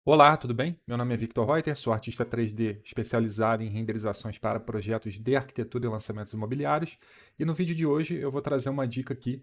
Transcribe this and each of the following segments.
Olá, tudo bem? Meu nome é Victor Reuter, sou artista 3D especializado em renderizações para projetos de arquitetura e lançamentos imobiliários. E no vídeo de hoje eu vou trazer uma dica aqui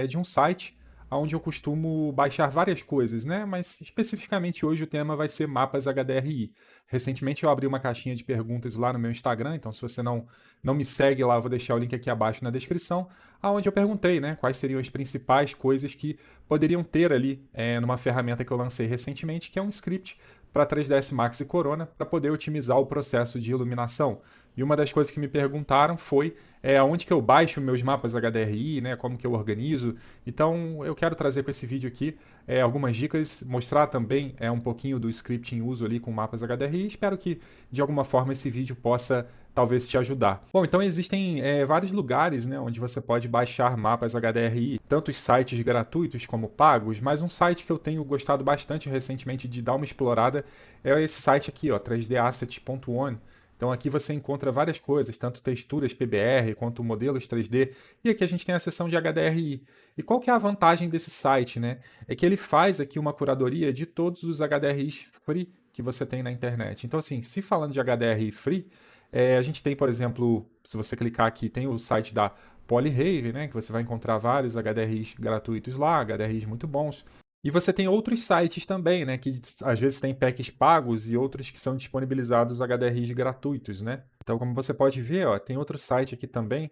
de um site onde eu costumo baixar várias coisas, né? Mas especificamente hoje o tema vai ser mapas HDRI. Recentemente eu abri uma caixinha de perguntas lá no meu Instagram, então se você não me segue lá, eu vou deixar o link aqui abaixo na descrição, aonde eu perguntei, né, quais seriam as principais coisas que poderiam ter ali numa ferramenta que eu lancei recentemente, que é um script para 3ds Max e Corona, para poder otimizar o processo de iluminação. E uma das coisas que me perguntaram foi onde que eu baixo meus mapas HDRI, né, como que eu organizo. Então eu quero trazer com esse vídeo aqui algumas dicas, mostrar também um pouquinho do script em uso ali com mapas HDRI. Espero que de alguma forma esse vídeo possa talvez te ajudar. Bom, então existem vários lugares, né, onde você pode baixar mapas HDRI, tanto os sites gratuitos como pagos, mas um site que eu tenho gostado bastante recentemente de dar uma explorada é esse site aqui, ó, 3dassets.one. Então aqui você encontra várias coisas, tanto texturas PBR quanto modelos 3D, e aqui a gente tem a seção de HDRI. E qual que é a vantagem desse site, né? É que ele faz aqui uma curadoria de todos os HDRIs free que você tem na internet. Então assim, se falando de HDRI free, a gente tem, por exemplo, se você clicar aqui, tem o site da Polyrave, né, que você vai encontrar vários HDRIs gratuitos lá, HDRIs muito bons. E você tem outros sites também, né, que às vezes tem packs pagos e outros que são disponibilizados HDRIs gratuitos, né? Então, como você pode ver, ó, tem outro site aqui também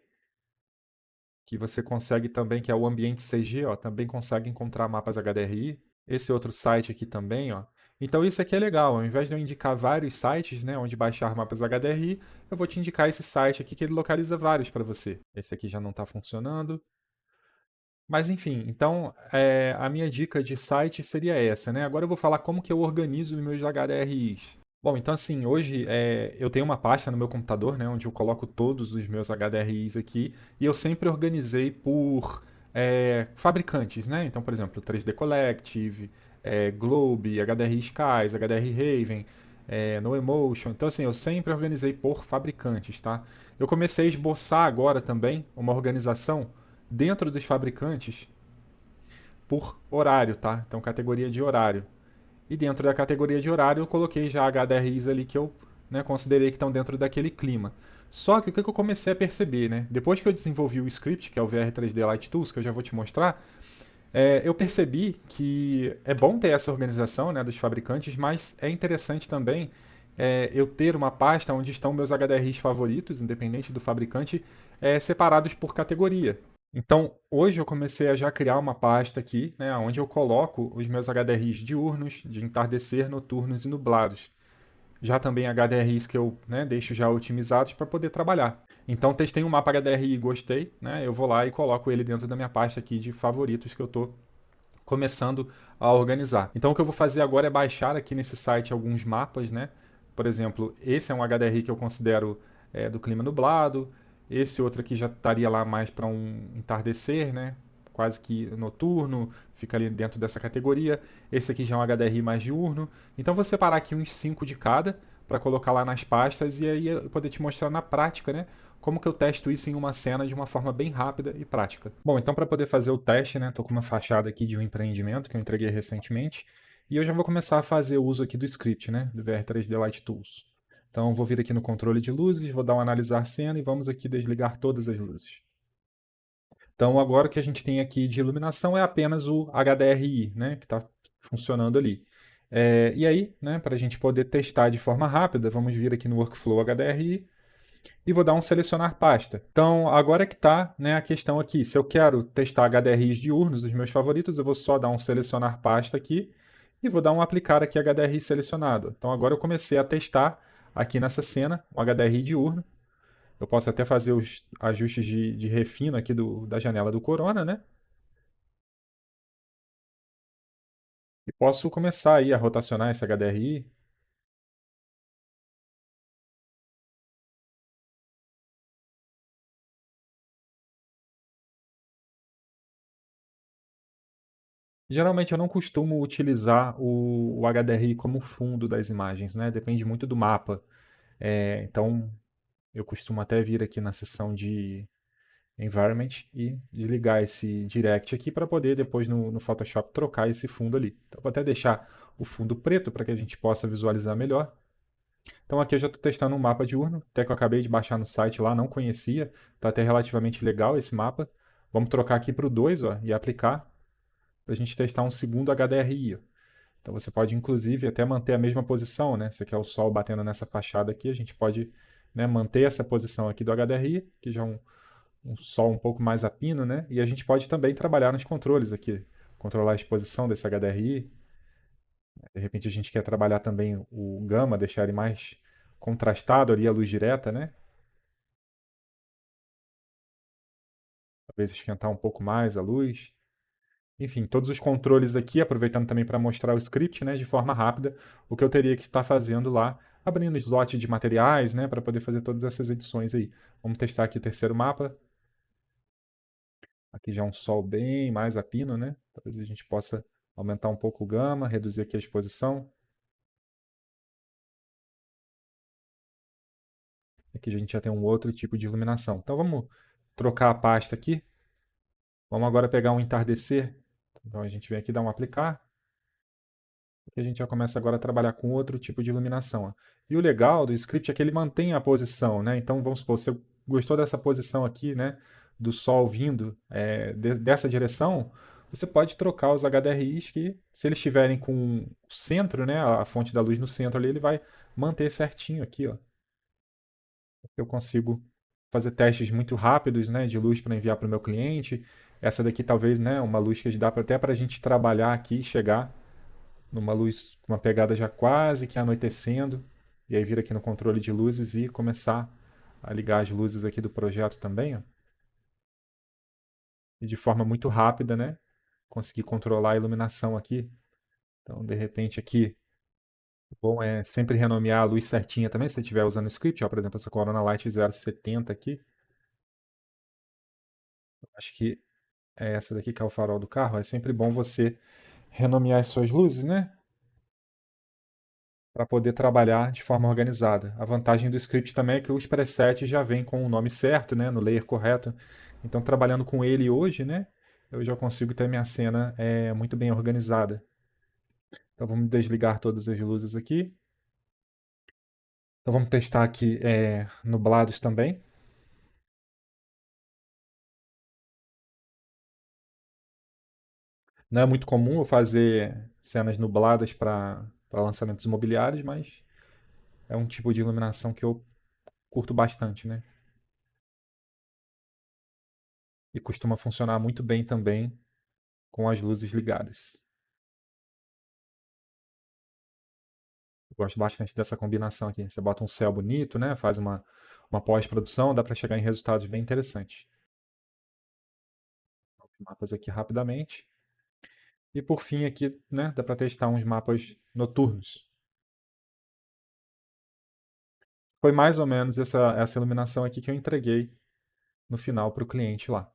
que você consegue também, que é o Ambiente CG, ó, também consegue encontrar mapas HDRI. Esse outro site aqui também, ó. Então isso aqui é legal, ao invés de eu indicar vários sites, né, onde baixar mapas HDRI, eu vou te indicar esse site aqui que ele localiza vários para você. Esse aqui já não está funcionando. Mas enfim, então a minha dica de site seria essa, né? Agora eu vou falar como que eu organizo os meus HDRIs. Bom, então assim, hoje eu tenho uma pasta no meu computador, né, onde eu coloco todos os meus HDRIs aqui, e eu sempre organizei por fabricantes, né? Então, por exemplo, 3D Collective, Globe, HDRI Skies, HDRI Raven, No Emotion. Então, assim, eu sempre organizei por fabricantes, tá? Eu comecei a esboçar agora também uma organização dentro dos fabricantes por horário, tá? Então, categoria de horário. E dentro da categoria de horário eu coloquei já HDRIs ali que eu considerei que estão dentro daquele clima. Só que o que eu comecei a perceber, né? Depois que eu desenvolvi o script, que é o VR3D Light Tools, que eu já vou te mostrar, eu percebi que é bom ter essa organização, né, dos fabricantes, mas é interessante também eu ter uma pasta onde estão meus HDRIs favoritos, independente do fabricante, separados por categoria. Então, hoje eu comecei a já criar uma pasta aqui, né, onde eu coloco os meus HDRIs diurnos, de entardecer, noturnos e nublados. Já também HDRIs que eu deixo já otimizados para poder trabalhar. Então, testei um mapa HDRI e gostei, né, eu vou lá e coloco ele dentro da minha pasta aqui de favoritos que eu estou começando a organizar. Então, o que eu vou fazer agora é baixar aqui nesse site alguns mapas, né? Por exemplo, esse é um HDRI que eu considero do clima nublado, esse outro aqui já estaria lá mais para um entardecer, né? Quase que noturno, fica ali dentro dessa categoria. Esse aqui já é um HDRI mais diurno. Então, vou separar aqui uns 5 de cada para colocar lá nas pastas e aí eu poder te mostrar na prática, né? Como que eu testo isso em uma cena de uma forma bem rápida e prática. Bom, então para poder fazer o teste, né, tô com uma fachada aqui de um empreendimento que eu entreguei recentemente e eu já vou começar a fazer o uso aqui do script, né, do VR3D Light Tools. Então vou vir aqui no controle de luzes, vou dar um analisar cena e vamos aqui desligar todas as luzes. Então agora o que a gente tem aqui de iluminação é apenas o HDRI, né, que está funcionando ali. E aí, né, para a gente poder testar de forma rápida, vamos vir aqui no Workflow HDRI, e vou dar um selecionar pasta. Então, agora é que está, né, a questão aqui. Se eu quero testar HDRIs diurnos, os meus favoritos, eu vou só dar um selecionar pasta aqui e vou dar um aplicar aqui HDRI selecionado. Então, agora eu comecei a testar aqui nessa cena o HDRI diurno. Eu posso até fazer os ajustes de refino aqui da janela do Corona, né? E posso começar aí a rotacionar esse HDRI. Geralmente eu não costumo utilizar o HDRI como fundo das imagens, né? Depende muito do mapa. Então, eu costumo até vir aqui na seção de Environment e desligar esse Direct aqui para poder depois no Photoshop trocar esse fundo ali. Então, vou até deixar o fundo preto para que a gente possa visualizar melhor. Então aqui eu já estou testando um mapa diurno, até que eu acabei de baixar no site lá, não conhecia, está até relativamente legal esse mapa. Vamos trocar aqui para o 2 ó, e aplicar para a gente testar um segundo HDRI. Ó. Então você pode inclusive até manter a mesma posição, né? Você quer o sol batendo nessa fachada aqui, a gente pode, né, manter essa posição aqui do HDRI, que já é um sol um pouco mais a pino, né? E a gente pode também trabalhar nos controles aqui, controlar a exposição desse HDRI. De repente a gente quer trabalhar também o gama, deixar ele mais contrastado ali, a luz direta, né? Talvez esquentar um pouco mais a luz. Enfim, todos os controles aqui, aproveitando também para mostrar o script, né, de forma rápida, o que eu teria que estar fazendo lá, abrindo o slot de materiais, né, para poder fazer todas essas edições aí. Vamos testar aqui o terceiro mapa. Aqui já é um sol bem mais a pino, né? Talvez a gente possa aumentar um pouco o gama, reduzir aqui a exposição. Aqui a gente já tem um outro tipo de iluminação. Então vamos trocar a pasta aqui. Vamos agora pegar um entardecer. Então a gente vem aqui dar um aplicar. E a gente já começa agora a trabalhar com outro tipo de iluminação. Ó. E o legal do script é que ele mantém a posição, né? Então vamos supor, você gostou dessa posição aqui, né? Do sol vindo dessa direção, você pode trocar os HDRIs que, se eles estiverem com o centro, né? A fonte da luz no centro ali, ele vai manter certinho aqui, ó. Eu consigo fazer testes muito rápidos, né, de luz para enviar para o meu cliente. Essa daqui talvez, né, uma luz que dá até para a gente trabalhar aqui e chegar numa luz com uma pegada já quase que anoitecendo. E aí vir aqui no controle de luzes e começar a ligar as luzes aqui do projeto também, ó. E de forma muito rápida, né, conseguir controlar a iluminação aqui. Então, de repente aqui, bom é sempre renomear a luz certinha também, se você estiver usando o script, ó, por exemplo, essa Corona Light 070 aqui. Acho que é essa daqui que é o farol do carro, é sempre bom você renomear as suas luzes, né? Para poder trabalhar de forma organizada. A vantagem do script também é que os presets já vêm com o nome certo, né? No layer correto. Então, trabalhando com ele hoje, né? Eu já consigo ter minha cena muito bem organizada. Então, vamos desligar todas as luzes aqui. Então, vamos testar aqui nublados também. Não é muito comum eu fazer cenas nubladas para lançamentos imobiliários, mas é um tipo de iluminação que eu curto bastante, né? E costuma funcionar muito bem também com as luzes ligadas. Eu gosto bastante dessa combinação aqui. Você bota um céu bonito, né? Faz uma pós-produção, dá para chegar em resultados bem interessantes. Mapas aqui rapidamente. E por fim aqui, né, dá para testar uns mapas noturnos. Foi mais ou menos essa iluminação aqui que eu entreguei no final para o cliente lá.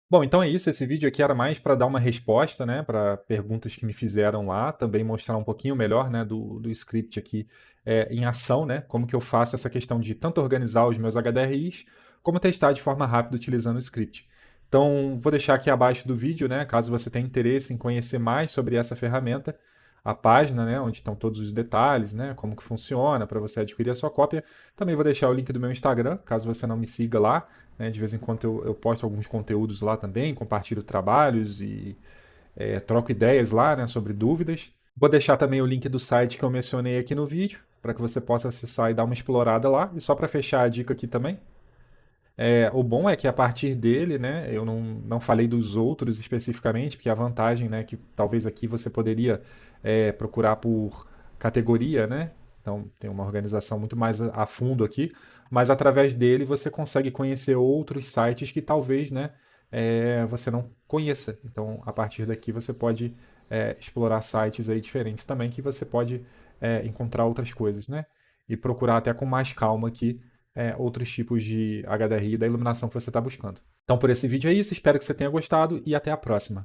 Bom, então é isso. Esse vídeo aqui era mais para dar uma resposta, né, para perguntas que me fizeram lá, também mostrar um pouquinho melhor, né, do script aqui em ação, né, como que eu faço essa questão de tanto organizar os meus HDRIs, como testar de forma rápida utilizando o script. Então, vou deixar aqui abaixo do vídeo, né, caso você tenha interesse em conhecer mais sobre essa ferramenta, a página, né, onde estão todos os detalhes, né, como que funciona para você adquirir a sua cópia. Também vou deixar o link do meu Instagram, caso você não me siga lá. Né? De vez em quando eu posto alguns conteúdos lá também, compartilho trabalhos e troco ideias lá, né, sobre dúvidas. Vou deixar também o link do site que eu mencionei aqui no vídeo, para que você possa acessar e dar uma explorada lá. E só para fechar a dica aqui também, o bom é que a partir dele, né, eu não falei dos outros especificamente, porque a vantagem, né, que talvez aqui você poderia procurar por categoria, né? Então tem uma organização muito mais a fundo aqui, mas através dele você consegue conhecer outros sites que talvez, né, você não conheça. Então a partir daqui você pode explorar sites aí diferentes também que você pode encontrar outras coisas, né? E procurar até com mais calma aqui outros tipos de HDRI da iluminação que você está buscando. Então, por esse vídeo é isso, espero que você tenha gostado e até a próxima.